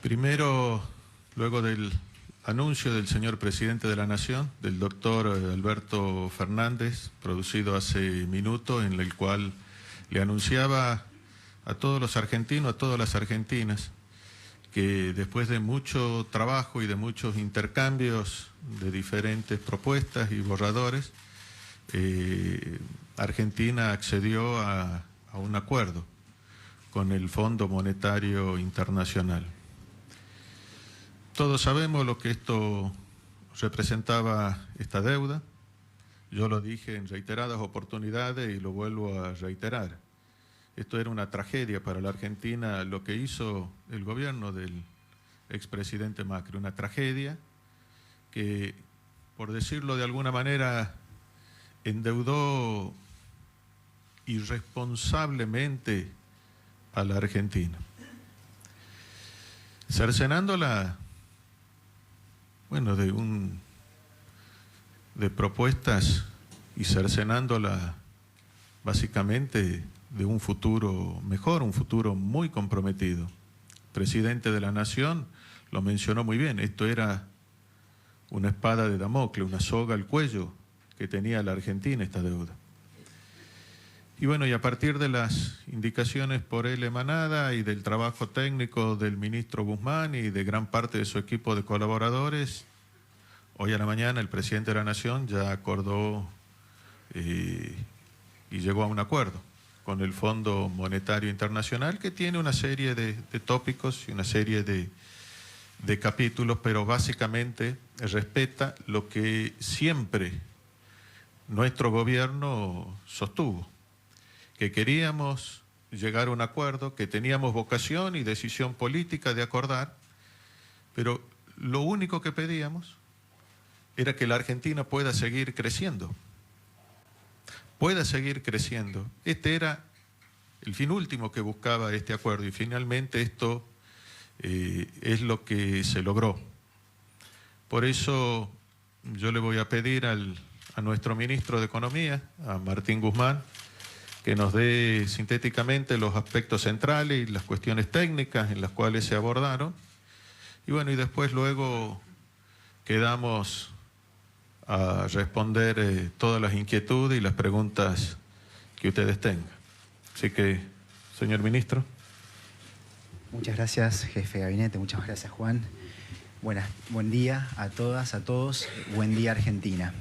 Primero, luego del anuncio del señor presidente de la Nación, del doctor Alberto Fernández, producido hace minutos, en el cual le anunciaba a todos los argentinos, a todas las argentinas, que después de mucho trabajo y de muchos intercambios de diferentes propuestas y borradores, Argentina accedió a un acuerdo con el Fondo Monetario Internacional. Todos sabemos lo que esto representaba, esta deuda. Yo lo dije en reiteradas oportunidades y lo vuelvo a reiterar. Esto era una tragedia para la Argentina, lo que hizo el gobierno del expresidente Macri, una tragedia que, por decirlo de alguna manera, endeudó irresponsablemente a la Argentina, cercenándola, bueno, de propuestas y cercenándola básicamente de un futuro mejor, un futuro muy comprometido. El presidente de la Nación lo mencionó muy bien, esto era una espada de Damocles, una soga al cuello que tenía la Argentina, esta deuda. Y bueno, y a partir de las indicaciones por él emanada y del trabajo técnico del ministro Guzmán y de gran parte de su equipo de colaboradores, hoy a la mañana el presidente de la Nación ya acordó y llegó a un acuerdo con el Fondo Monetario Internacional, que tiene una serie de tópicos y una serie de capítulos, pero básicamente respeta lo que siempre nuestro gobierno sostuvo, que queríamos llegar a un acuerdo, que teníamos vocación y decisión política de acordar, pero lo único que pedíamos era que la Argentina pueda seguir creciendo. Pueda seguir creciendo. Este era el fin último que buscaba este acuerdo y finalmente esto es lo que se logró. Por eso yo le voy a pedir a nuestro ministro de Economía, a Martín Guzmán, que nos dé sintéticamente los aspectos centrales y las cuestiones técnicas en las cuales se abordaron. Y bueno, y después luego quedamos a responder todas las inquietudes y las preguntas que ustedes tengan. Así que, señor ministro. Muchas gracias, jefe de gabinete. Muchas gracias, Juan. Buen día a todas, a todos. Buen día, Argentina.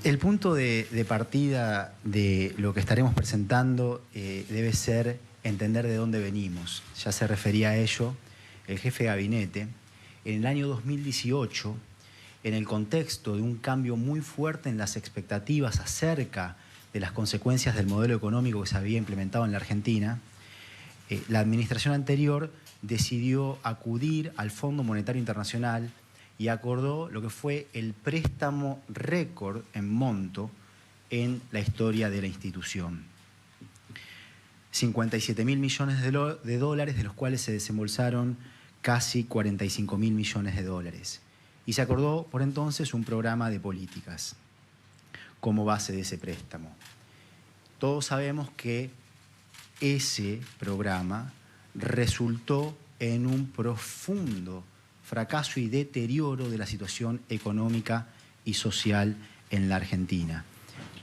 El punto de partida de lo que estaremos presentando debe ser entender de dónde venimos. Ya se refería a ello el jefe de gabinete. En el año 2018, en el contexto de un cambio muy fuerte en las expectativas acerca de las consecuencias del modelo económico que se había implementado en la Argentina, la administración anterior decidió acudir al Fondo Monetario Internacional y acordó lo que fue el préstamo récord en monto en la historia de la institución. 57.000 millones de dólares, de los cuales se desembolsaron casi 45.000 millones de dólares. Y se acordó por entonces un programa de políticas como base de ese préstamo. Todos sabemos que ese programa resultó en un profundo fracaso y deterioro de la situación económica y social en la Argentina.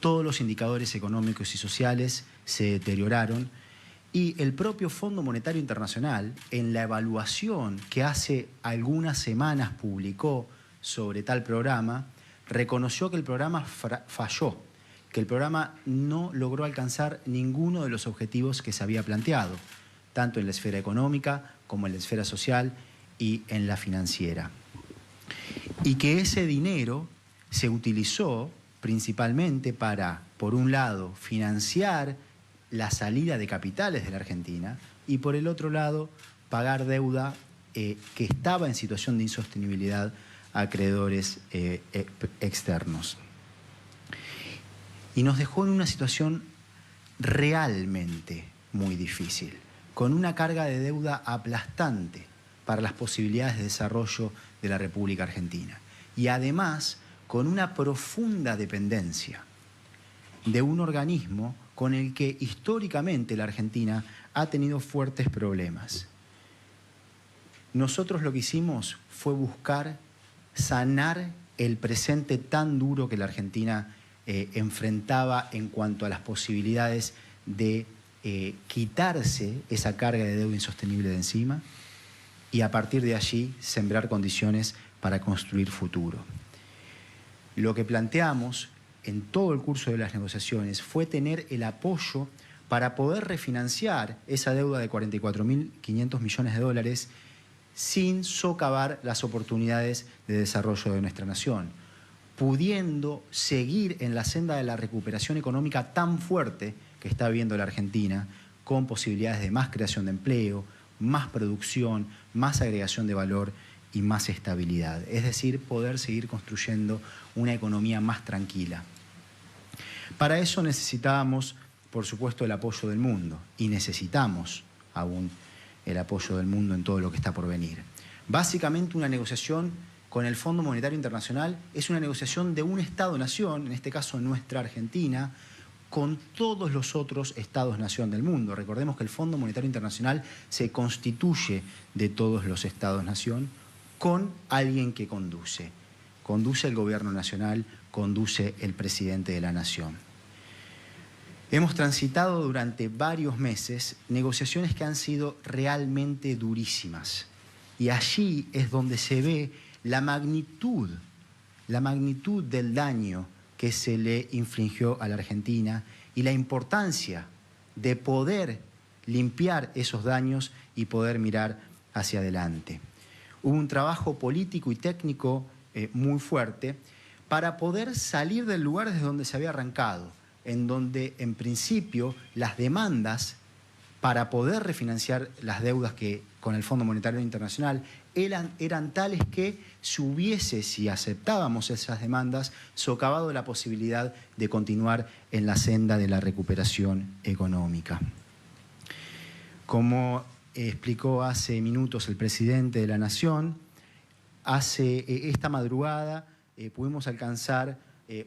Todos los indicadores económicos y sociales se deterioraron y el propio Fondo Monetario Internacional, en la evaluación que hace algunas semanas publicó sobre tal programa, reconoció que el programa falló, que el programa no logró alcanzar ninguno de los objetivos que se había planteado, tanto en la esfera económica como en la esfera social y en la financiera. Y que ese dinero se utilizó principalmente para, por un lado, financiar la salida de capitales de la Argentina y, por el otro lado, pagar deuda que estaba en situación de insostenibilidad a acreedores externos. Y nos dejó en una situación realmente muy difícil, con una carga de deuda aplastante para las posibilidades de desarrollo de la República Argentina. Y además, con una profunda dependencia de un organismo con el que históricamente la Argentina ha tenido fuertes problemas. Nosotros lo que hicimos fue buscar sanar el presente tan duro que la Argentina enfrentaba en cuanto a las posibilidades de quitarse esa carga de deuda insostenible de encima y a partir de allí sembrar condiciones para construir futuro. Lo que planteamos en todo el curso de las negociaciones fue tener el apoyo para poder refinanciar esa deuda de 44.500 millones de dólares sin socavar las oportunidades de desarrollo de nuestra nación, pudiendo seguir en la senda de la recuperación económica tan fuerte que está viviendo la Argentina, con posibilidades de más creación de empleo, más producción, más agregación de valor y más estabilidad. Es decir, poder seguir construyendo una economía más tranquila. Para eso necesitábamos, por supuesto, el apoyo del mundo y necesitamos aún el apoyo del mundo en todo lo que está por venir. Básicamente una negociación con el Fondo Monetario Internacional es una negociación de un Estado-nación, en este caso nuestra Argentina, con todos los otros Estados-nación del mundo. Recordemos que el Fondo Monetario Internacional se constituye de todos los Estados-nación con alguien que conduce. Conduce el gobierno nacional, conduce el presidente de la nación. Hemos transitado durante varios meses negociaciones que han sido realmente durísimas. Y allí es donde se ve la magnitud del daño que se le infligió a la Argentina y la importancia de poder limpiar esos daños y poder mirar hacia adelante. Hubo un trabajo político y técnico muy fuerte para poder salir del lugar desde donde se había arrancado, en donde en principio las demandas para poder refinanciar las deudas que con el Fondo Monetario Internacional eran tales que si aceptábamos esas demandas, socavado la posibilidad de continuar en la senda de la recuperación económica. Como explicó hace minutos el presidente de la Nación, esta madrugada pudimos alcanzar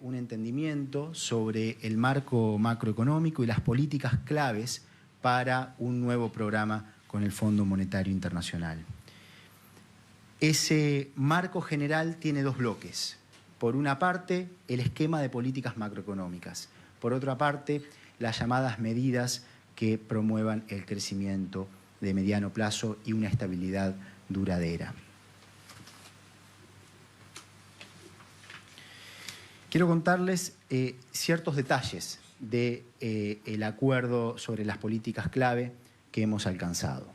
un entendimiento sobre el marco macroeconómico y las políticas claves para un nuevo programa con el Fondo Monetario Internacional. Ese marco general tiene dos bloques. Por una parte, el esquema de políticas macroeconómicas. Por otra parte, las llamadas medidas que promuevan el crecimiento de mediano plazo y una estabilidad duradera. Quiero contarles ciertos detalles del acuerdo sobre las políticas clave que hemos alcanzado.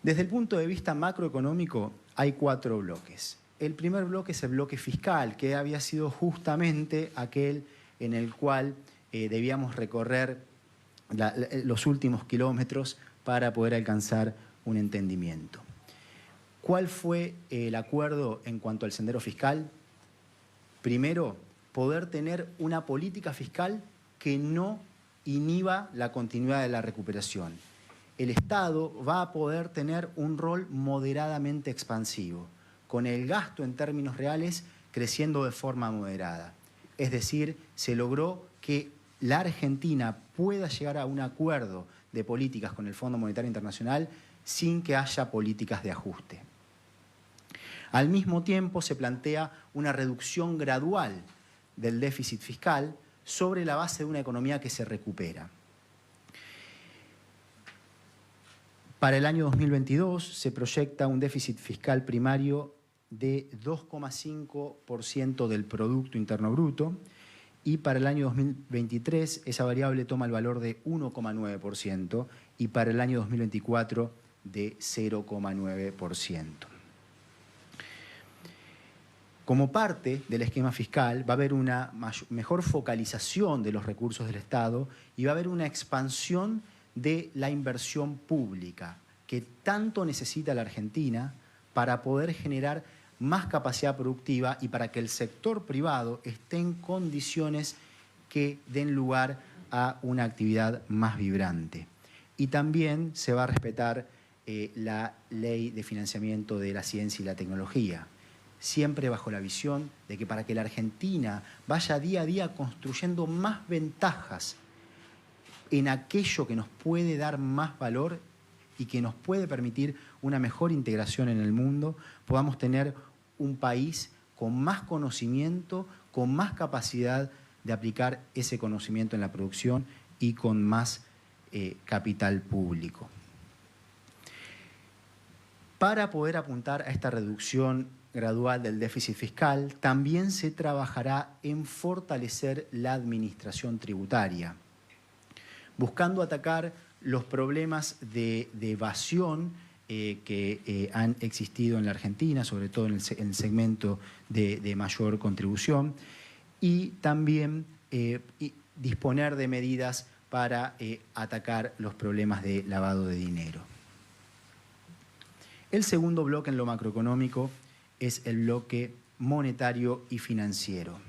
Desde el punto de vista macroeconómico hay 4 bloques. El primer bloque es el bloque fiscal, que había sido justamente aquel en el cual debíamos recorrer los últimos kilómetros para poder alcanzar un entendimiento. ¿Cuál fue el acuerdo en cuanto al sendero fiscal? Primero, poder tener una política fiscal que no inhiba la continuidad de la recuperación. El Estado va a poder tener un rol moderadamente expansivo, con el gasto en términos reales creciendo de forma moderada. Es decir, se logró que la Argentina pueda llegar a un acuerdo de políticas con el Fondo Monetario Internacional sin que haya políticas de ajuste. Al mismo tiempo se plantea una reducción gradual del déficit fiscal sobre la base de una economía que se recupera. Para el año 2022 se proyecta un déficit fiscal primario de 2,5% del Producto Interno Bruto y para el año 2023 esa variable toma el valor de 1,9% y para el año 2024 de 0,9%. Como parte del esquema fiscal va a haber una mejor focalización de los recursos del Estado y va a haber una expansión de la inversión pública que tanto necesita la Argentina para poder generar más capacidad productiva y para que el sector privado esté en condiciones que den lugar a una actividad más vibrante. Y también se va a respetar la ley de financiamiento de la ciencia y la tecnología. siempre bajo la visión de que para que la Argentina vaya día a día construyendo más ventajas en aquello que nos puede dar más valor y que nos puede permitir una mejor integración en el mundo, podamos tener un país con más conocimiento, con más capacidad de aplicar ese conocimiento en la producción y con más capital público. Para poder apuntar a esta reducción gradual del déficit fiscal, también se trabajará en fortalecer la administración tributaria, buscando atacar los problemas de evasión que han existido en la Argentina, sobre todo en el segmento de mayor contribución, y también disponer de medidas para atacar los problemas de lavado de dinero. El segundo bloque en lo macroeconómico es el bloque monetario y financiero.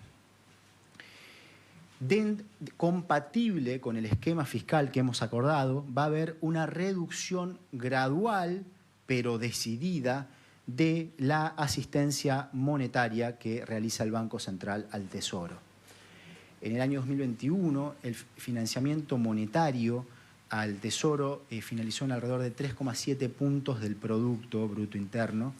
Compatible con el esquema fiscal que hemos acordado, va a haber una reducción gradual, pero decidida, de la asistencia monetaria que realiza el Banco Central al Tesoro. En el año 2021, el financiamiento monetario al Tesoro finalizó en alrededor de 3,7 puntos del Producto Bruto Interno,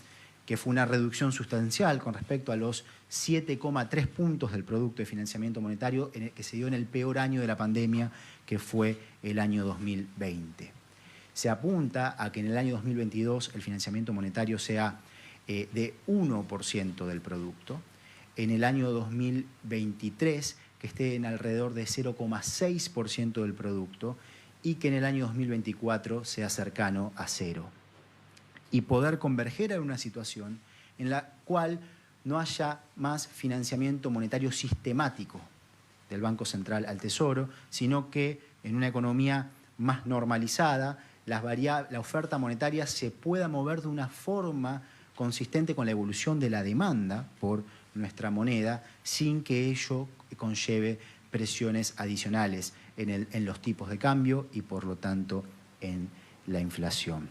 que fue una reducción sustancial con respecto a los 7,3 puntos del Producto de Financiamiento Monetario que se dio en el peor año de la pandemia, que fue el año 2020. Se apunta a que en el año 2022 el financiamiento monetario sea de 1% del Producto, en el año 2023 que esté en alrededor de 0,6% del Producto y que en el año 2024 sea cercano a cero. Y poder converger a una situación en la cual no haya más financiamiento monetario sistemático del Banco Central al Tesoro, sino que en una economía más normalizada, la oferta monetaria se pueda mover de una forma consistente con la evolución de la demanda por nuestra moneda, sin que ello conlleve presiones adicionales en los tipos de cambio y, por lo tanto, en la inflación.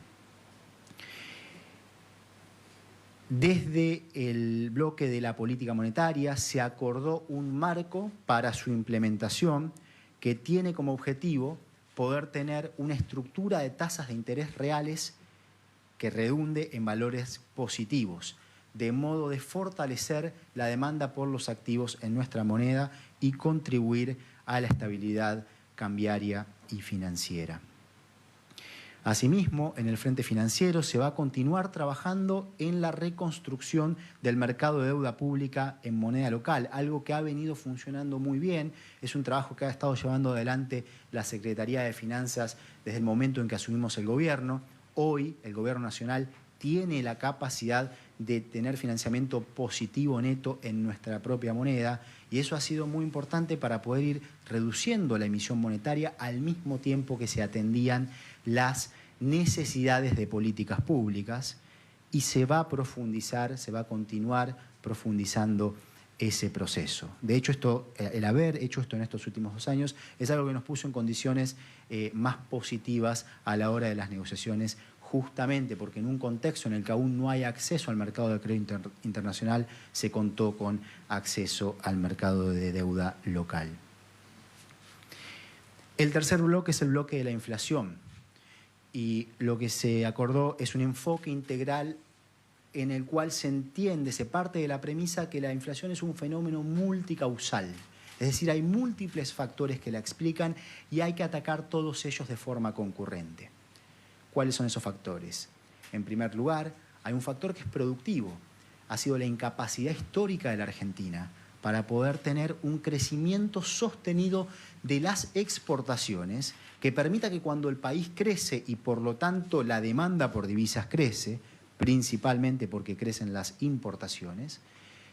Desde el bloque de la política monetaria se acordó un marco para su implementación que tiene como objetivo poder tener una estructura de tasas de interés reales que redunde en valores positivos, de modo de fortalecer la demanda por los activos en nuestra moneda y contribuir a la estabilidad cambiaria y financiera. Asimismo, en el frente financiero se va a continuar trabajando en la reconstrucción del mercado de deuda pública en moneda local, algo que ha venido funcionando muy bien. Es un trabajo que ha estado llevando adelante la Secretaría de Finanzas desde el momento en que asumimos el gobierno. Hoy el Gobierno Nacional tiene la capacidad de tener financiamiento positivo neto en nuestra propia moneda y eso ha sido muy importante para poder ir reduciendo la emisión monetaria al mismo tiempo que se atendían las necesidades de políticas públicas y se va a profundizar, se va a continuar profundizando ese proceso. De hecho, el haber hecho esto en estos últimos 2 años es algo que nos puso en condiciones más positivas a la hora de las negociaciones, justamente porque en un contexto en el que aún no hay acceso al mercado de crédito internacional, se contó con acceso al mercado de deuda local. El tercer bloque es el bloque de la inflación. Y lo que se acordó es un enfoque integral en el cual se parte de la premisa que la inflación es un fenómeno multicausal. Es decir, hay múltiples factores que la explican y hay que atacar todos ellos de forma concurrente. ¿Cuáles son esos factores? En primer lugar, hay un factor que es productivo. Ha sido la incapacidad histórica de la Argentina para poder tener un crecimiento sostenido de las exportaciones que permita que cuando el país crece y por lo tanto la demanda por divisas crece, principalmente porque crecen las importaciones,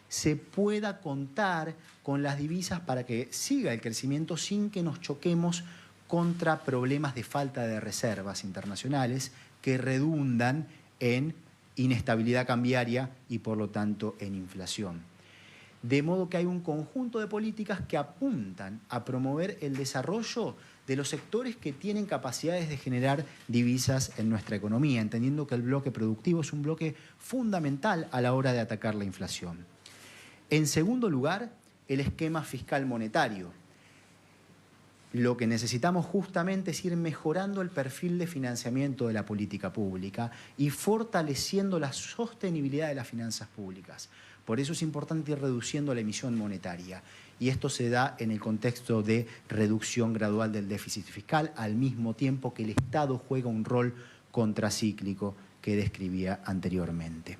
se pueda contar con las divisas para que siga el crecimiento sin que nos choquemos contra problemas de falta de reservas internacionales que redundan en inestabilidad cambiaria y por lo tanto en inflación. De modo que hay un conjunto de políticas que apuntan a promover el desarrollo de los sectores que tienen capacidades de generar divisas en nuestra economía, entendiendo que el bloque productivo es un bloque fundamental a la hora de atacar la inflación. En segundo lugar, el esquema fiscal monetario. Lo que necesitamos justamente es ir mejorando el perfil de financiamiento de la política pública y fortaleciendo la sostenibilidad de las finanzas públicas. Por eso es importante ir reduciendo la emisión monetaria. Y esto se da en el contexto de reducción gradual del déficit fiscal, al mismo tiempo que el Estado juega un rol contracíclico que describía anteriormente.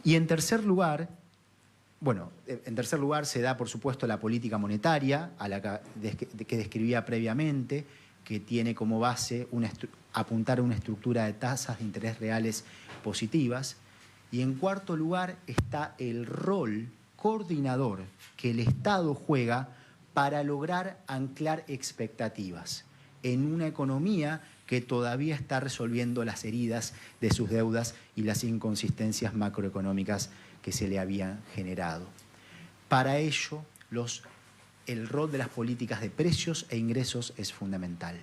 Y en tercer lugar, se da, por supuesto, la política monetaria, que describía previamente, que tiene como base apuntar a una estructura de tasas de interés reales positivas. Y en cuarto lugar está el rol coordinador que el Estado juega para lograr anclar expectativas en una economía que todavía está resolviendo las heridas de sus deudas y las inconsistencias macroeconómicas que se le habían generado. Para ello, el rol de las políticas de precios e ingresos es fundamental.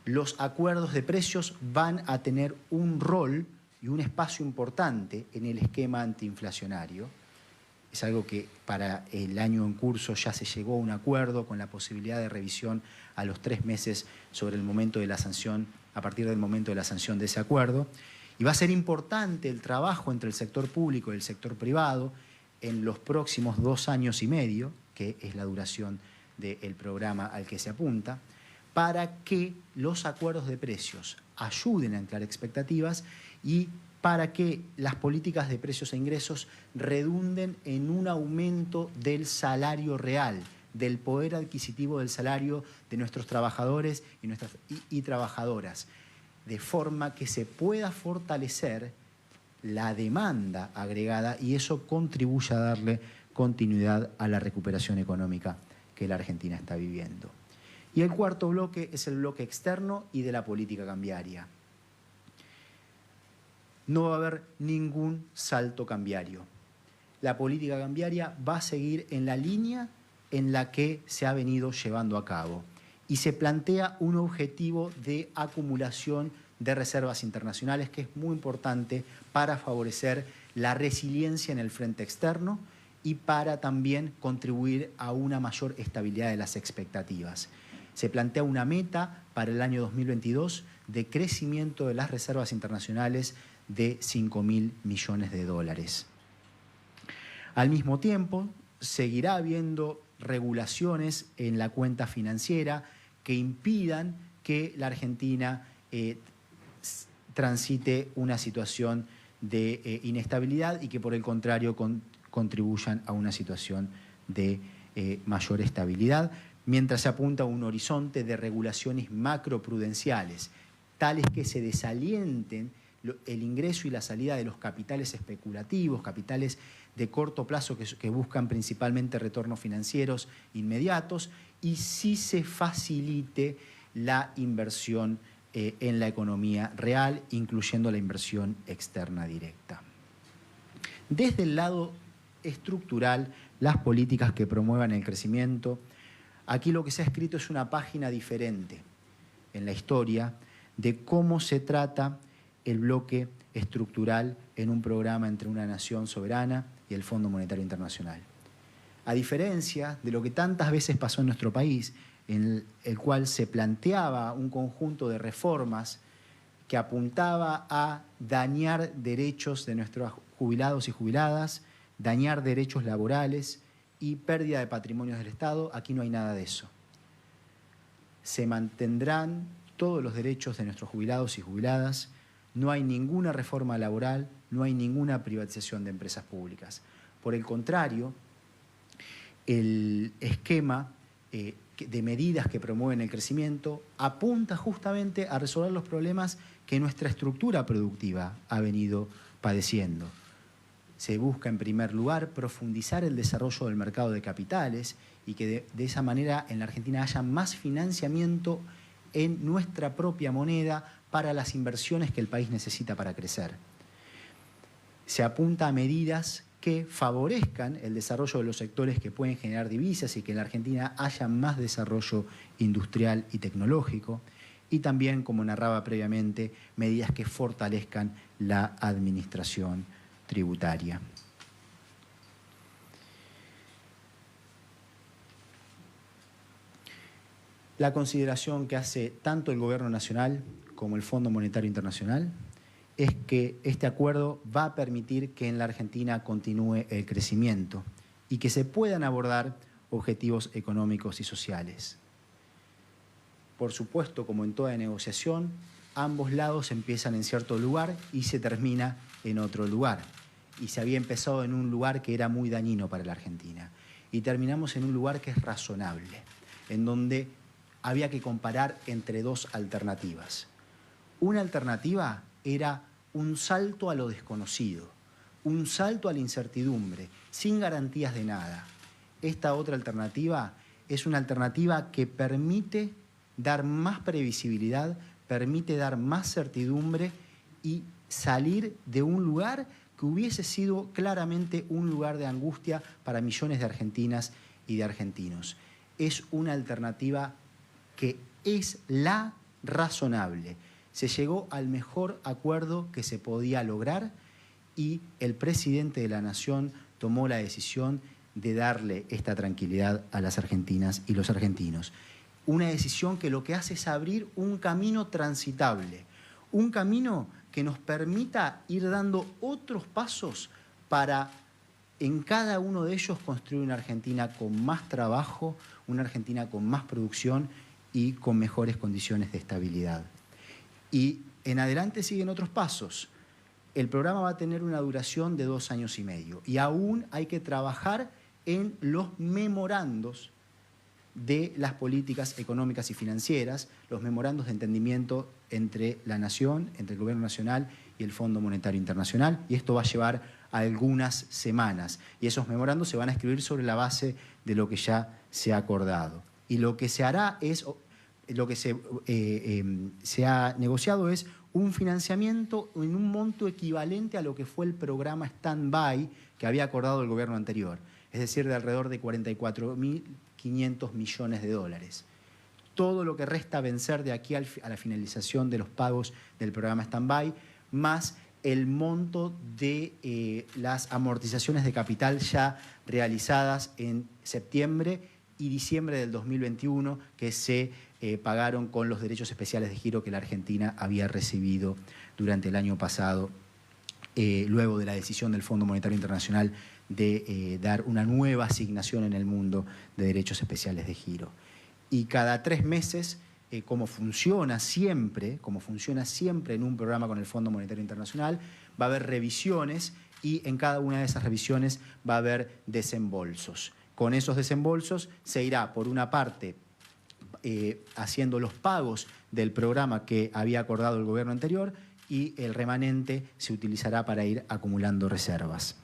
Los acuerdos de precios van a tener un rol y un espacio importante en el esquema antiinflacionario. Es algo que para el año en curso ya se llegó a un acuerdo con la posibilidad de revisión a los 3 meses sobre el momento de la sanción, a partir del momento de la sanción de ese acuerdo. Y va a ser importante el trabajo entre el sector público y el sector privado en los próximos 2 años y medio, que es la duración del programa al que se apunta, para que los acuerdos de precios ayuden a anclar expectativas y para que las políticas de precios e ingresos redunden en un aumento del salario real, del poder adquisitivo del salario de nuestros trabajadores y trabajadoras, de forma que se pueda fortalecer la demanda agregada y eso contribuya a darle continuidad a la recuperación económica que la Argentina está viviendo. Y el cuarto bloque es el bloque externo y de la política cambiaria. No va a haber ningún salto cambiario. La política cambiaria va a seguir en la línea en la que se ha venido llevando a cabo y se plantea un objetivo de acumulación de reservas internacionales que es muy importante para favorecer la resiliencia en el frente externo y para también contribuir a una mayor estabilidad de las expectativas. Se plantea una meta para el año 2022 de crecimiento de las reservas internacionales de 5.000 millones de dólares. Al mismo tiempo, seguirá habiendo regulaciones en la cuenta financiera que impidan que la Argentina transite una situación de inestabilidad y que por el contrario contribuyan a una situación de mayor estabilidad, mientras se apunta a un horizonte de regulaciones macroprudenciales, tales que se desalienten el ingreso y la salida de los capitales especulativos, capitales de corto plazo que buscan principalmente retornos financieros inmediatos, y sí se facilite la inversión en la economía real, incluyendo la inversión externa directa. Desde el lado estructural, las políticas que promuevan el crecimiento, aquí lo que se ha escrito es una página diferente en la historia de cómo se trata el bloque estructural en un programa entre una nación soberana y el Fondo Monetario Internacional. A diferencia de lo que tantas veces pasó en nuestro país, en el cual se planteaba un conjunto de reformas que apuntaba a dañar derechos de nuestros jubilados y jubiladas, dañar derechos laborales y pérdida de patrimonios del Estado, aquí no hay nada de eso. Se mantendrán todos los derechos de nuestros jubilados y jubiladas, no hay ninguna reforma laboral, no hay ninguna privatización de empresas públicas. Por el contrario, el esquema de medidas que promueven el crecimiento apunta justamente a resolver los problemas que nuestra estructura productiva ha venido padeciendo. Se busca, en primer lugar, profundizar el desarrollo del mercado de capitales y que de esa manera en la Argentina haya más financiamiento en nuestra propia moneda para las inversiones que el país necesita para crecer. Se apunta a medidas que favorezcan el desarrollo de los sectores que pueden generar divisas y que en la Argentina haya más desarrollo industrial y tecnológico. Y también, como narraba previamente, medidas que fortalezcan la administración tributaria. La consideración que hace tanto el Gobierno Nacional como el Fondo Monetario Internacional es que este acuerdo va a permitir que en la Argentina continúe el crecimiento y que se puedan abordar objetivos económicos y sociales. Por supuesto, como en toda negociación, ambos lados empiezan en cierto lugar y se termina en otro lugar. Y se había empezado en un lugar que era muy dañino para la Argentina. Y terminamos en un lugar que es razonable, en donde había que comparar entre dos alternativas. Una alternativa era un salto a lo desconocido, un salto a la incertidumbre, sin garantías de nada. Esta otra alternativa es una alternativa que permite dar más previsibilidad, permite dar más certidumbre y salir de un lugar que hubiese sido claramente un lugar de angustia para millones de argentinas y de argentinos. Es una alternativa que es la razonable. Se llegó al mejor acuerdo que se podía lograr y el presidente de la Nación tomó la decisión de darle esta tranquilidad a las argentinas y los argentinos. Una decisión que lo que hace es abrir un camino transitable, un camino que nos permita ir dando otros pasos para en cada uno de ellos construir una Argentina con más trabajo, una Argentina con más producción y con mejores condiciones de estabilidad. Y en adelante siguen otros pasos. El programa va a tener una duración de 2 años y medio y aún hay que trabajar en los memorandos de las políticas económicas y financieras, los memorandos de entendimiento entre la Nación, entre el Gobierno Nacional y el Fondo Monetario Internacional, y esto va a llevar algunas semanas. Y esos memorandos se van a escribir sobre la base de lo que ya se ha acordado. Y lo que se hará es, lo que se ha negociado es un financiamiento en un monto equivalente a lo que fue el programa Stand-by que había acordado el gobierno anterior, es decir, de alrededor de 44.500 millones de dólares. Todo lo que resta vencer de aquí a la finalización de los pagos del programa Stand-by, más el monto de las amortizaciones de capital ya realizadas en septiembre y diciembre del 2021 que se pagaron con los derechos especiales de giro que la Argentina había recibido durante el año pasado, luego de la decisión del Fondo Monetario Internacional de dar una nueva asignación en el mundo de derechos especiales de giro. Y cada 3 meses, como funciona siempre en un programa con el Fondo Monetario Internacional, va a haber revisiones y en cada una de esas revisiones va a haber desembolsos. Con esos desembolsos se irá, por una parte, haciendo los pagos del programa que había acordado el gobierno anterior y el remanente se utilizará para ir acumulando reservas.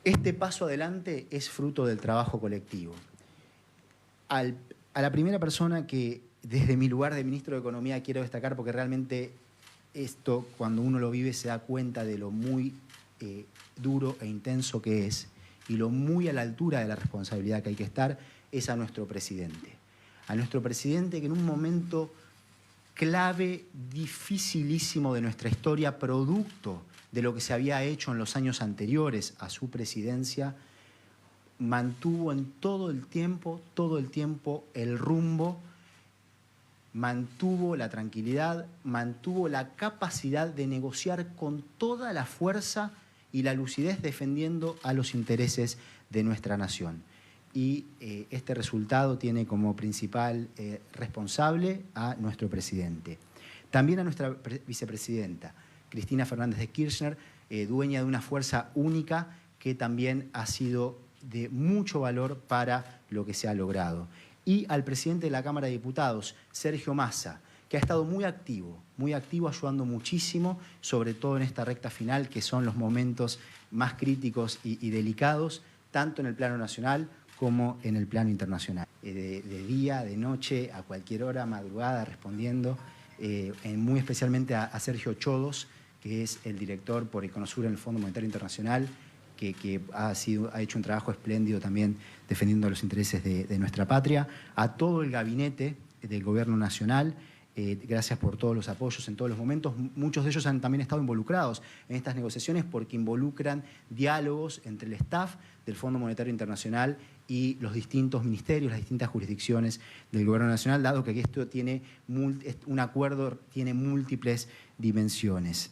Este paso adelante es fruto del trabajo colectivo. A la primera persona que desde mi lugar de ministro de Economía quiero destacar, porque realmente esto, cuando uno lo vive, se da cuenta de lo muy duro e intenso que es y lo muy a la altura de la responsabilidad que hay que estar, es a nuestro presidente. A nuestro presidente que en un momento clave, dificilísimo de nuestra historia, producto de lo que se había hecho en los años anteriores a su presidencia, mantuvo en todo el tiempo el rumbo, mantuvo la tranquilidad, mantuvo la capacidad de negociar con toda la fuerza y la lucidez defendiendo a los intereses de nuestra nación. Y este resultado tiene como principal responsable a nuestro presidente. También a nuestra vicepresidenta, Cristina Fernández de Kirchner, dueña de una fuerza única que también ha sido de mucho valor para lo que se ha logrado. Y al presidente de la Cámara de Diputados, Sergio Massa, que ha estado muy activo, ayudando muchísimo, sobre todo en esta recta final, que son los momentos más críticos y delicados, tanto en el plano nacional como en el plano internacional. De día, de noche, a cualquier hora, madrugada, respondiendo, muy especialmente a Sergio Chodos, que es el director por Econosur en el Fondo Monetario Internacional, que ha hecho un trabajo espléndido también defendiendo los intereses de nuestra patria, a todo el gabinete del Gobierno Nacional. Gracias por todos los apoyos en todos los momentos. Muchos de ellos han también estado involucrados en estas negociaciones porque involucran diálogos entre el staff del Fondo Monetario Internacional y los distintos ministerios, las distintas jurisdicciones del Gobierno Nacional, dado que esto tiene un acuerdo tiene múltiples dimensiones.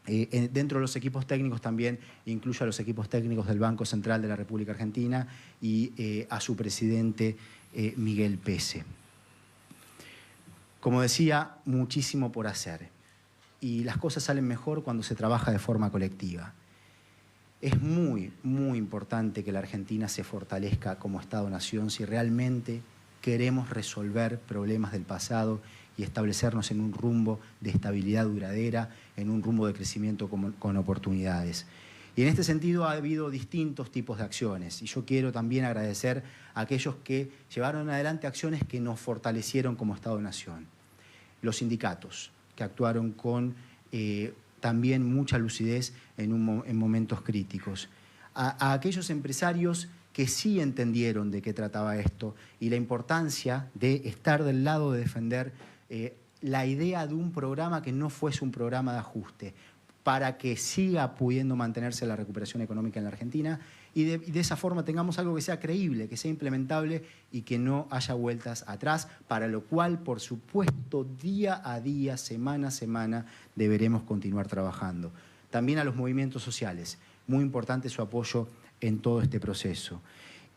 Dentro de los equipos técnicos también incluye a los equipos técnicos del Banco Central de la República Argentina y a su presidente Miguel Pese. Como decía, muchísimo por hacer y las cosas salen mejor cuando se trabaja de forma colectiva. Es muy, muy importante que la Argentina se fortalezca como Estado-nación si realmente queremos resolver problemas del pasado y establecernos en un rumbo de estabilidad duradera, en un rumbo de crecimiento con oportunidades. Y en este sentido ha habido distintos tipos de acciones y yo quiero también agradecer a aquellos que llevaron adelante acciones que nos fortalecieron como Estado-nación. Los sindicatos, que actuaron con también mucha lucidez en momentos críticos. A aquellos empresarios que sí entendieron de qué trataba esto y la importancia de estar del lado de defender la idea de un programa que no fuese un programa de ajuste, para que siga pudiendo mantenerse la recuperación económica en la Argentina y de esa forma tengamos algo que sea creíble, que sea implementable y que no haya vueltas atrás, para lo cual, por supuesto, día a día, semana a semana, deberemos continuar trabajando. También a los movimientos sociales, muy importante su apoyo en todo este proceso.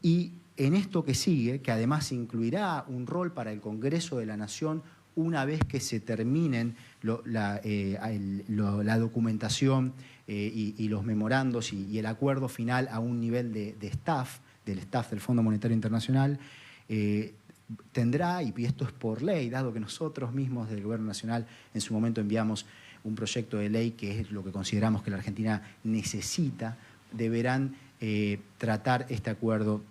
Y en esto que sigue, que además incluirá un rol para el Congreso de la Nación una vez que se terminen la documentación y los memorandos y el acuerdo final a un nivel del staff del Fondo Monetario Internacional, tendrá, y esto es por ley, dado que nosotros mismos del Gobierno Nacional en su momento enviamos un proyecto de ley que es lo que consideramos que la Argentina necesita, deberán tratar este acuerdo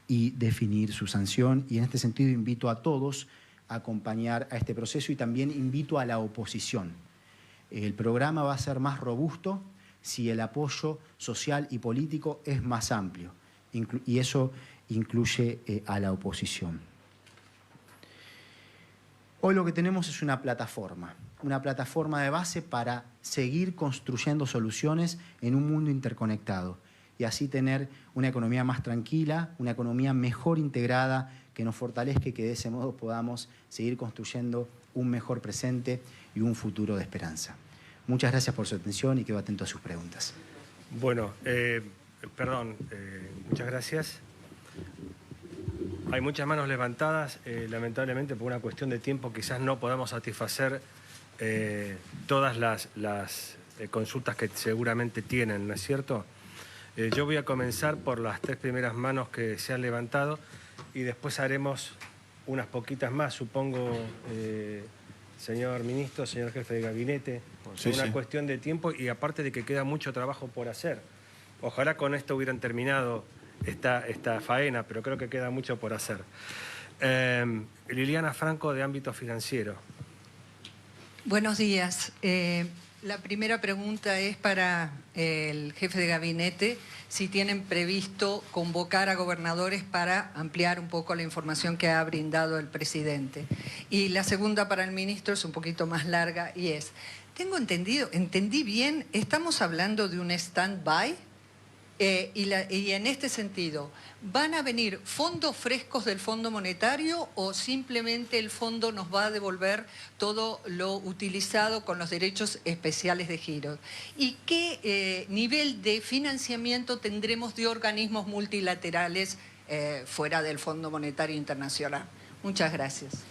y definir su sanción. Y en este sentido invito a todos a acompañar a este proceso y también invito a la oposición. El programa va a ser más robusto si el apoyo social y político es más amplio, y eso incluye a la oposición. Hoy lo que tenemos es una plataforma de base para seguir construyendo soluciones en un mundo interconectado y así tener una economía más tranquila, una economía mejor integrada, que nos fortalezca y que de ese modo podamos seguir construyendo un mejor presente y un futuro de esperanza. Muchas gracias por su atención y quedo atento a sus preguntas. Bueno, muchas gracias. Hay muchas manos levantadas, lamentablemente por una cuestión de tiempo quizás no podamos satisfacer todas las consultas que seguramente tienen, ¿no es cierto? Yo voy a comenzar por las 3 primeras manos que se han levantado y después haremos unas poquitas más, supongo, señor ministro, señor jefe de gabinete, Sí, una sí. cuestión de tiempo y aparte de que queda mucho trabajo por hacer. Ojalá con esto hubieran terminado esta faena, pero creo que queda mucho por hacer. Liliana Franco, de Ámbito Financiero. Buenos días. La primera pregunta es para el jefe de gabinete, si tienen previsto convocar a gobernadores para ampliar un poco la información que ha brindado el presidente. Y la segunda para el ministro es un poquito más larga y es, entendí bien, estamos hablando de un stand-by y en este sentido, ¿van a venir fondos frescos del Fondo Monetario o simplemente el fondo nos va a devolver todo lo utilizado con los derechos especiales de giro? ¿Y qué nivel de financiamiento tendremos de organismos multilaterales fuera del Fondo Monetario Internacional? Muchas gracias.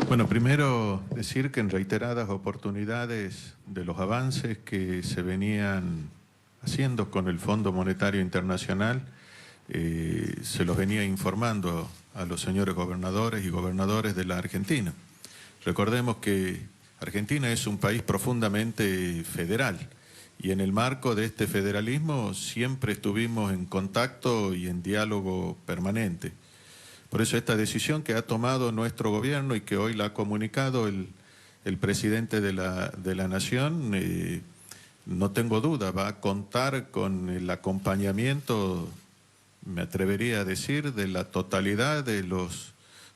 Bueno, primero decir que en reiteradas oportunidades de los avances que se venían haciendo con el Fondo Monetario Internacional, se los venía informando a los señores gobernadores y gobernadores de la Argentina. Recordemos que Argentina es un país profundamente federal y en el marco de este federalismo siempre estuvimos en contacto y en diálogo permanente. Por eso esta decisión que ha tomado nuestro gobierno y que hoy la ha comunicado el el presidente de la Nación, no tengo duda, va a contar con el acompañamiento, me atrevería a decir, de la totalidad de los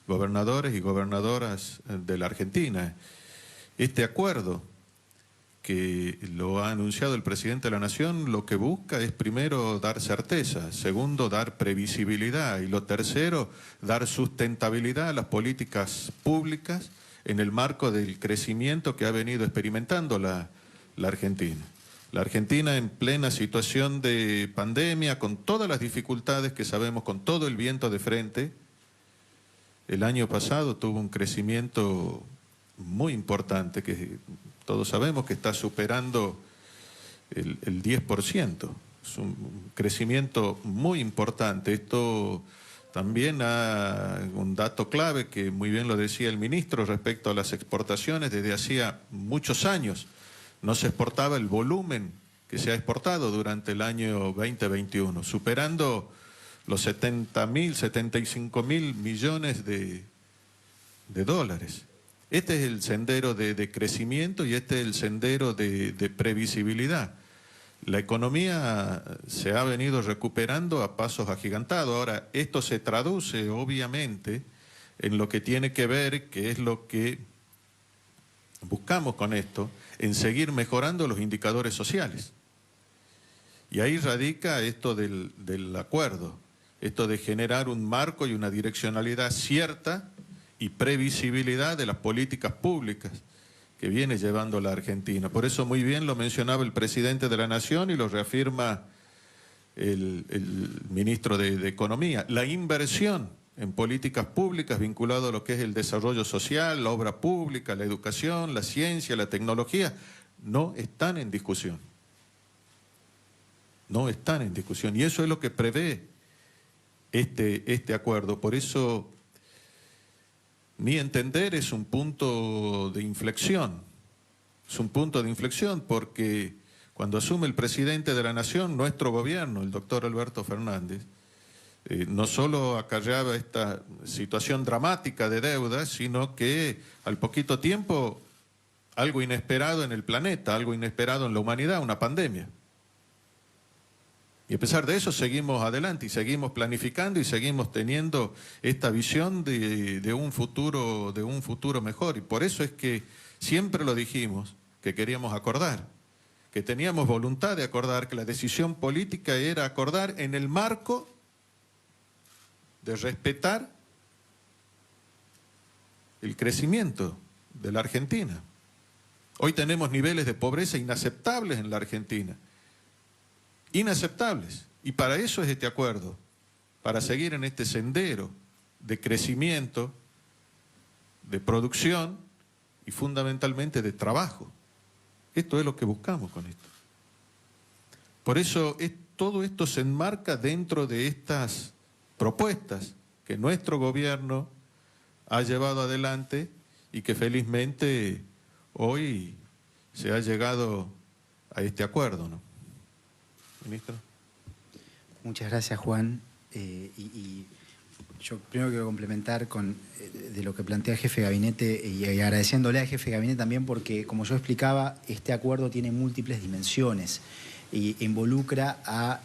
gobernadores y gobernadoras de la Argentina. Este acuerdo que lo ha anunciado el presidente de la Nación, lo que busca es primero dar certeza, segundo dar previsibilidad y lo tercero dar sustentabilidad a las políticas públicas en el marco del crecimiento que ha venido experimentando la Argentina. La Argentina en plena situación de pandemia, con todas las dificultades que sabemos, con todo el viento de frente, el año pasado tuvo un crecimiento muy importante que todos sabemos que está superando el 10%. Es un crecimiento muy importante. Esto también un dato clave que muy bien lo decía el ministro respecto a las exportaciones. Desde hacía muchos años no se exportaba el volumen que se ha exportado durante el año 2021, superando los 75 mil millones de dólares. Este es el sendero de crecimiento y este es el sendero de previsibilidad. La economía se ha venido recuperando a pasos agigantados. Ahora, esto se traduce obviamente en lo que tiene que ver, que es lo que buscamos con esto, en seguir mejorando los indicadores sociales. Y ahí radica esto del acuerdo, esto de generar un marco y una direccionalidad cierta y previsibilidad de las políticas públicas que viene llevando la Argentina. Por eso muy bien lo mencionaba el presidente de la Nación y lo reafirma el ministro de Economía. La inversión en políticas públicas vinculado a lo que es el desarrollo social, la obra pública, la educación, la ciencia, la tecnología, no están en discusión. No están en discusión. Y eso es lo que prevé este acuerdo. Por eso, mi entender es un punto de inflexión. Es un punto de inflexión porque cuando asume el presidente de la Nación, nuestro gobierno, el doctor Alberto Fernández, no solo acarreaba esta situación dramática de deuda, sino que al poquito tiempo algo inesperado en el planeta, algo inesperado en la humanidad, una pandemia. Y a pesar de eso seguimos adelante y seguimos planificando y seguimos teniendo esta visión de un futuro mejor. Y por eso es que siempre lo dijimos, que queríamos acordar, que teníamos voluntad de acordar, que la decisión política era acordar en el marco de respetar el crecimiento de la Argentina. Hoy tenemos niveles de pobreza inaceptables en la Argentina. Inaceptables. Y para eso es este acuerdo, para seguir en este sendero de crecimiento, de producción y fundamentalmente de trabajo. Esto es lo que buscamos con esto. Por eso todo esto se enmarca dentro de estas propuestas que nuestro gobierno ha llevado adelante y que felizmente hoy se ha llegado a este acuerdo, ¿no? Ministro. Muchas gracias, Juan. Y yo primero quiero complementar de lo que plantea el jefe de gabinete y agradeciéndole al jefe de gabinete también porque, como yo explicaba, este acuerdo tiene múltiples dimensiones e involucra a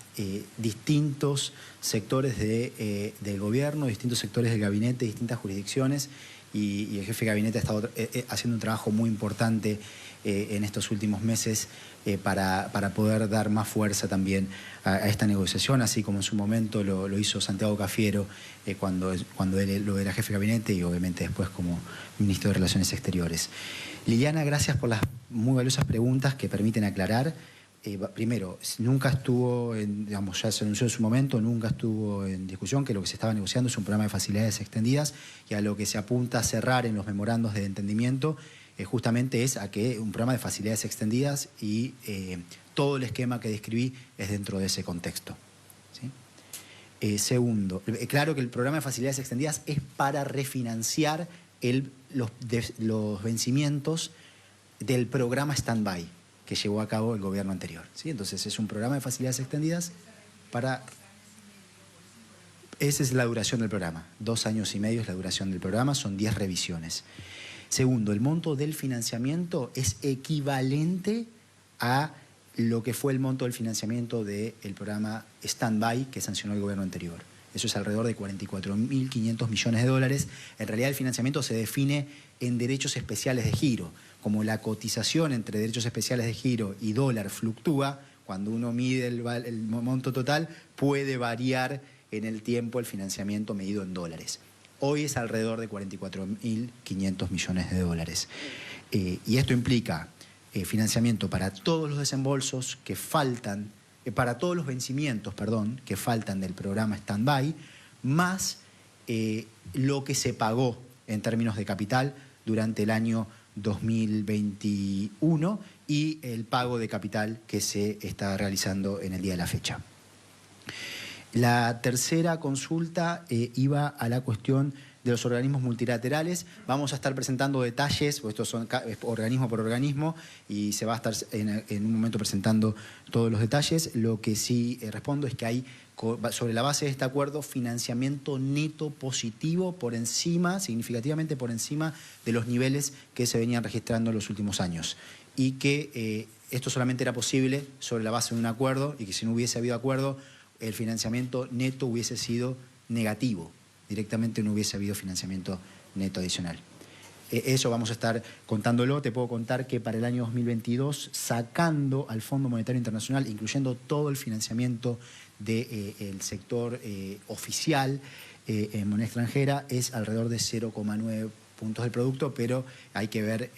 distintos sectores del gobierno, distintos sectores del gabinete, distintas jurisdicciones y el jefe de gabinete ha estado haciendo un trabajo muy importante en estos últimos meses para poder dar más fuerza también a esta negociación, así como en su momento lo hizo Santiago Cafiero cuando él lo era jefe de gabinete y obviamente después como ministro de Relaciones Exteriores. Liliana, gracias por las muy valiosas preguntas que permiten aclarar. Primero, nunca estuvo, digamos, ya se anunció en su momento, nunca estuvo en discusión que lo que se estaba negociando es un programa de facilidades extendidas y a lo que se apunta a cerrar en los memorandos de entendimiento justamente es a que un programa de facilidades extendidas y todo el esquema que describí es dentro de ese contexto. ¿Sí? Segundo, claro que el programa de facilidades extendidas es para refinanciar los vencimientos del programa stand-by que llevó a cabo el gobierno anterior. ¿Sí? Entonces es un programa de facilidades extendidas para... Esa es la duración del programa. 2 años y medio es la duración del programa, son 10 revisiones. Segundo, el monto del financiamiento es equivalente a lo que fue el monto del financiamiento del programa Stand-By que sancionó el gobierno anterior. Eso es alrededor de 44.500 millones de dólares. En realidad el financiamiento se define en derechos especiales de giro. Como la cotización entre derechos especiales de giro y dólar fluctúa, cuando uno mide el monto total, puede variar en el tiempo el financiamiento medido en dólares. Hoy es alrededor de 44.500 millones de dólares. Y esto implica financiamiento para todos los desembolsos que faltan, para todos los vencimientos, perdón, que faltan del programa Stand-By, más lo que se pagó en términos de capital durante el año 2021 y el pago de capital que se está realizando en el día de la fecha. La tercera consulta iba a la cuestión de los organismos multilaterales. Vamos a estar presentando detalles, pues estos son organismo por organismo, y se va a estar en un momento presentando todos los detalles. Lo que sí respondo es que hay, sobre la base de este acuerdo, financiamiento neto positivo por encima, significativamente por encima de los niveles que se venían registrando en los últimos años. Y que esto solamente era posible sobre la base de un acuerdo, y que si no hubiese habido acuerdo, el financiamiento neto hubiese sido negativo. Directamente no hubiese habido financiamiento neto adicional. Eso vamos a estar contándolo. Te puedo contar que para el año 2022, sacando al Fondo Monetario Internacional, incluyendo todo el financiamiento del sector oficial en moneda extranjera, es alrededor de 0,9 puntos del producto, pero hay que ver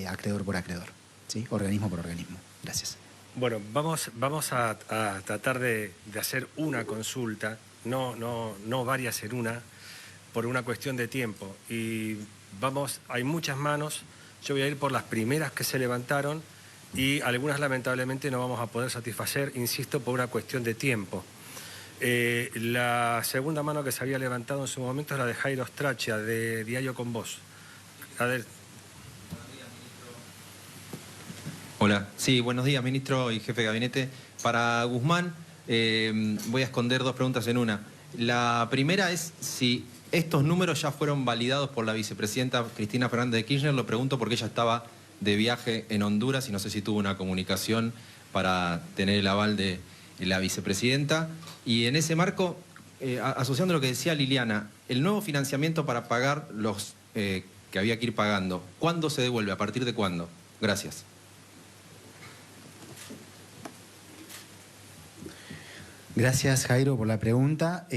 acreedor por acreedor, ¿sí? Organismo por organismo. Gracias. Bueno, vamos a tratar de hacer una consulta, no varias en una, por una cuestión de tiempo. Y hay muchas manos, yo voy a ir por las primeras que se levantaron y algunas lamentablemente no vamos a poder satisfacer, insisto, por una cuestión de tiempo. La segunda mano que se había levantado en su momento es la de Jairo Straccia, de Diario con Vos. A ver. Hola, sí, buenos días, ministro y jefe de gabinete. Para Guzmán, voy a esconder dos preguntas en una. La primera es si estos números ya fueron validados por la vicepresidenta Cristina Fernández de Kirchner. Lo pregunto porque ella estaba de viaje en Honduras y no sé si tuvo una comunicación para tener el aval de la vicepresidenta. Y en ese marco, asociando lo que decía Liliana, el nuevo financiamiento para pagar los que había que ir pagando, ¿cuándo se devuelve? ¿A partir de cuándo? Gracias. Gracias, Jairo, por la pregunta.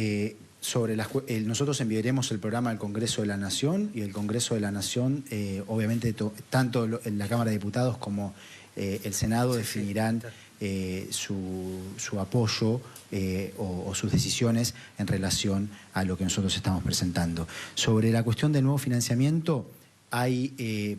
Nosotros enviaremos el programa al Congreso de la Nación, y el Congreso de la Nación, obviamente, tanto en la Cámara de Diputados como el Senado definirán su apoyo o sus decisiones en relación a lo que nosotros estamos presentando. Sobre la cuestión del nuevo financiamiento, hay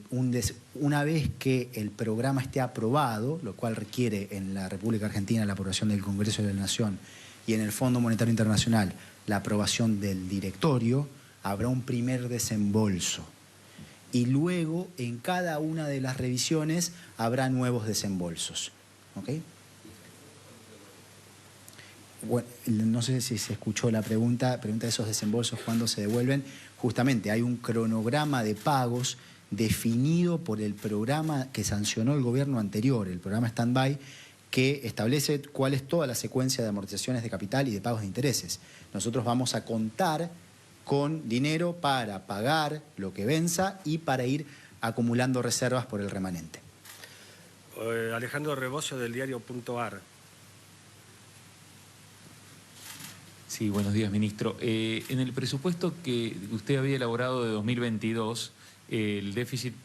una vez que el programa esté aprobado, lo cual requiere en la República Argentina la aprobación del Congreso de la Nación y en el Fondo Monetario Internacional la aprobación del directorio, habrá un primer desembolso. Y luego, en cada una de las revisiones, habrá nuevos desembolsos. ¿Ok? Bueno, no sé si se escuchó la pregunta de esos desembolsos, ¿cuándo se devuelven? Justamente hay un cronograma de pagos definido por el programa que sancionó el gobierno anterior, el programa Stand-By, que establece cuál es toda la secuencia de amortizaciones de capital y de pagos de intereses. Nosotros vamos a contar con dinero para pagar lo que venza y para ir acumulando reservas por el remanente. Alejandro Rebocio, del diario.ar. Sí, buenos días, ministro. En el presupuesto que usted había elaborado de 2022, el déficit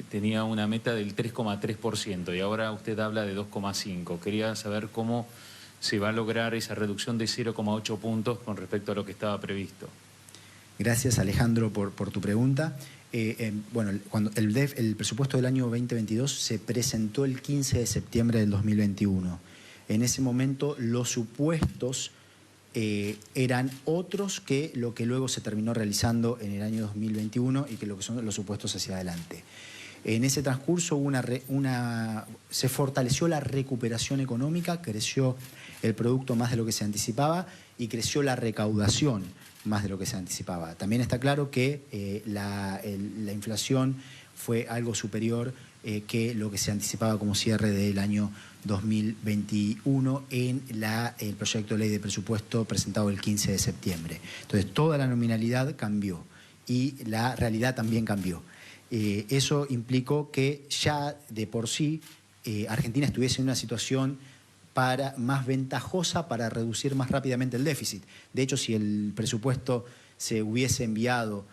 tenía una meta del 3,3% y ahora usted habla de 2,5%. Quería saber cómo se va a lograr esa reducción de 0,8 puntos con respecto a lo que estaba previsto. Gracias, Alejandro, por tu pregunta. Bueno, cuando el presupuesto del año 2022 se presentó el 15 de septiembre del 2021. En ese momento los supuestos eran otros que lo que luego se terminó realizando en el año 2021 y que lo que son los supuestos hacia adelante. En ese transcurso se fortaleció la recuperación económica, creció el producto más de lo que se anticipaba y creció la recaudación. más de lo que se anticipaba. También está claro que la inflación fue algo superior que lo que se anticipaba como cierre del año 2021 en el proyecto de ley de presupuesto presentado el 15 de septiembre. Entonces, toda la nominalidad cambió y la realidad también cambió. Eso implicó que ya de por sí Argentina estuviese en una situación más ventajosa para reducir más rápidamente el déficit. De hecho, si el presupuesto se hubiese enviado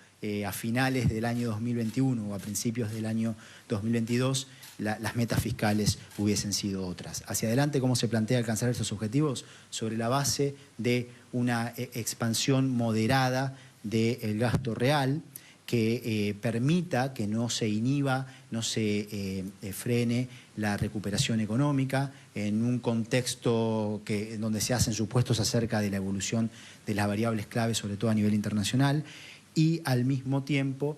a finales del año 2021 o a principios del año 2022, las metas fiscales hubiesen sido otras. Hacia adelante, ¿cómo se plantea alcanzar estos objetivos? Sobre la base de una expansión moderada del gasto real que permita que no se inhiba, no se frene la recuperación económica en un contexto donde se hacen supuestos acerca de la evolución de las variables claves, sobre todo a nivel internacional, y al mismo tiempo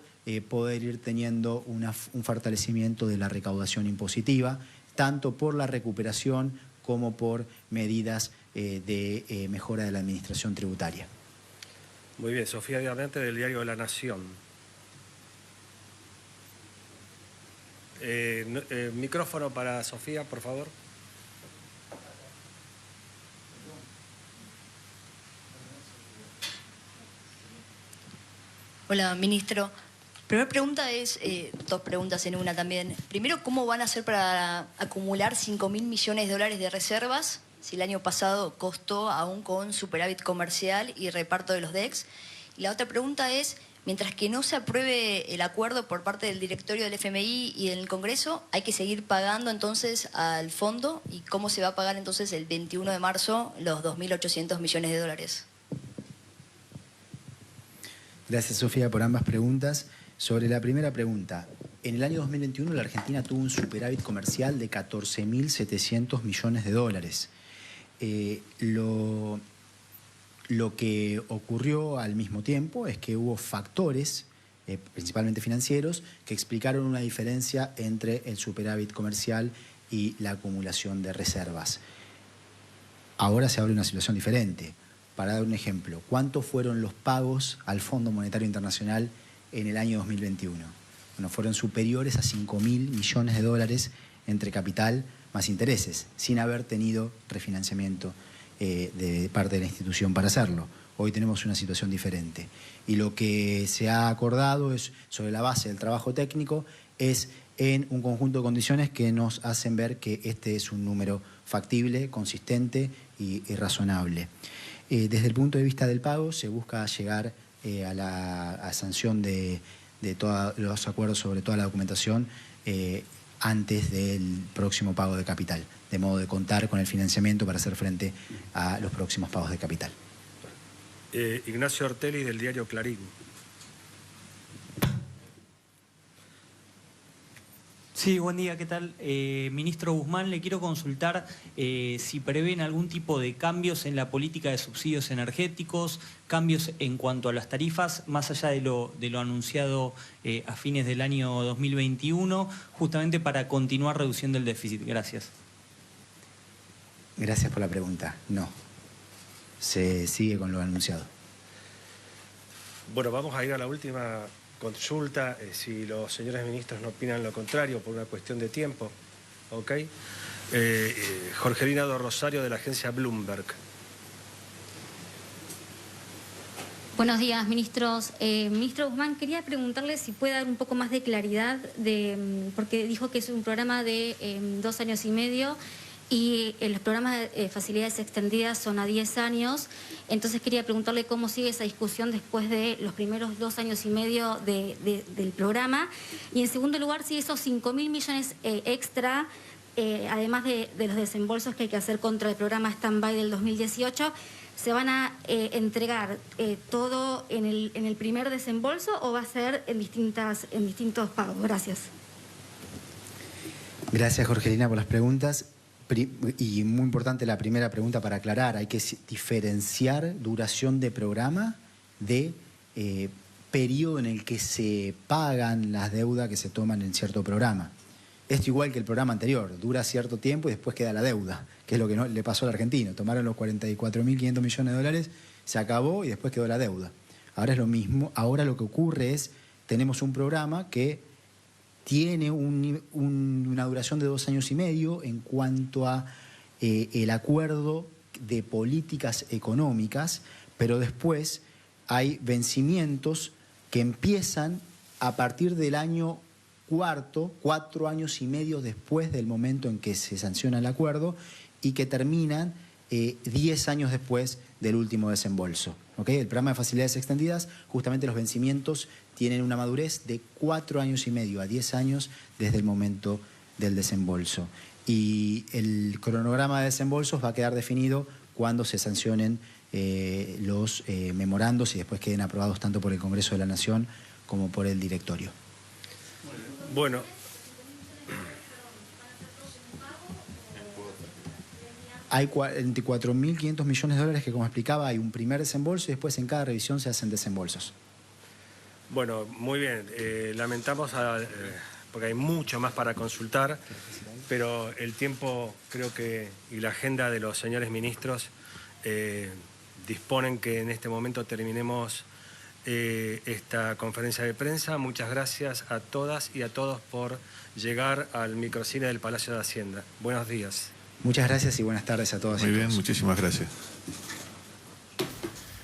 poder ir teniendo un fortalecimiento de la recaudación impositiva, tanto por la recuperación como por medidas de mejora de la administración tributaria. Muy bien, Sofía Diamante, del diario La Nación. Micrófono para Sofía, por favor. Hola, ministro. Primera pregunta es, dos preguntas en una también. Primero, ¿cómo van a hacer para acumular 5.000 millones de dólares de reservas si el año pasado costó aún con superávit comercial y reparto de los DEX? Y la otra pregunta es, mientras que no se apruebe el acuerdo por parte del directorio del FMI y del Congreso, ¿hay que seguir pagando entonces al fondo? ¿Y cómo se va a pagar entonces el 21 de marzo los 2.800 millones de dólares? Gracias, Sofía, por ambas preguntas. Sobre la primera pregunta, en el año 2021 la Argentina tuvo un superávit comercial de 14.700 millones de dólares. Lo que ocurrió al mismo tiempo es que hubo factores, principalmente financieros, que explicaron una diferencia entre el superávit comercial y la acumulación de reservas. Ahora se abre una situación diferente. Para dar un ejemplo, ¿cuántos fueron los pagos al Fondo Monetario Internacional en el año 2021? Bueno, fueron superiores a 5.000 millones de dólares entre capital más intereses, sin haber tenido refinanciamiento de parte de la institución para hacerlo. Hoy tenemos una situación diferente. Y lo que se ha acordado es, sobre la base del trabajo técnico, es en un conjunto de condiciones que nos hacen ver que este es un número factible, consistente y razonable. Desde el punto de vista del pago, se busca llegar a la sanción de todos los acuerdos sobre toda la documentación antes del próximo pago de capital, de modo de contar con el financiamiento para hacer frente a los próximos pagos de capital. Ignacio Ortelli, del diario Clarín. Sí, buen día, ¿qué tal? Ministro Guzmán, le quiero consultar si prevén algún tipo de cambios en la política de subsidios energéticos, cambios en cuanto a las tarifas, más allá de lo anunciado a fines del año 2021, justamente para continuar reduciendo el déficit. Gracias. Gracias por la pregunta. No, se sigue con lo anunciado. Bueno, vamos a ir a la última consulta, si los señores ministros no opinan lo contrario por una cuestión de tiempo. ¿Ok? Jorgelina do Rosario, de la agencia Bloomberg. Buenos días, ministros. Ministro Guzmán, quería preguntarle si puede dar un poco más de claridad, porque dijo que es un programa de 2 años y medio y los programas de facilidades extendidas son a 10 años. Entonces quería preguntarle cómo sigue esa discusión después de los primeros 2 años y medio del programa. Y en segundo lugar, si esos 5.000 millones extra, además de los desembolsos que hay que hacer contra el programa Stand-by del 2018, ¿se van a entregar todo en el primer desembolso o va a ser en distintos pagos? Gracias. Gracias, Jorgelina, por las preguntas. Y muy importante la primera pregunta para aclarar, hay que diferenciar duración de programa de periodo en el que se pagan las deudas que se toman en cierto programa. Esto igual que el programa anterior, dura cierto tiempo y después queda la deuda, que es lo que no le pasó al argentino. Tomaron los 44.500 millones de dólares, se acabó y después quedó la deuda. Ahora es lo mismo. Ahora lo que ocurre es, tenemos un programa que tiene una duración de 2 años y medio en cuanto a el acuerdo de políticas económicas, pero después hay vencimientos que empiezan a partir del año cuarto, 4 años y medio después del momento en que se sanciona el acuerdo, y que terminan 10 años después del último desembolso. ¿Okay? El programa de facilidades extendidas, justamente los vencimientos tienen una madurez de 4 años y medio a 10 años desde el momento del desembolso. Y el cronograma de desembolsos va a quedar definido cuando se sancionen los memorandos y después queden aprobados tanto por el Congreso de la Nación como por el directorio. Bueno. Hay 44.500 millones de dólares que, como explicaba, hay un primer desembolso y después en cada revisión se hacen desembolsos. Bueno, muy bien. Lamentamos porque hay mucho más para consultar, pero el tiempo creo que y la agenda de los señores ministros disponen que en este momento terminemos esta conferencia de prensa. Muchas gracias a todas y a todos por llegar al microcine del Palacio de Hacienda. Buenos días. Muchas gracias y buenas tardes a todas y Muy a bien, todos. muchísimas gracias.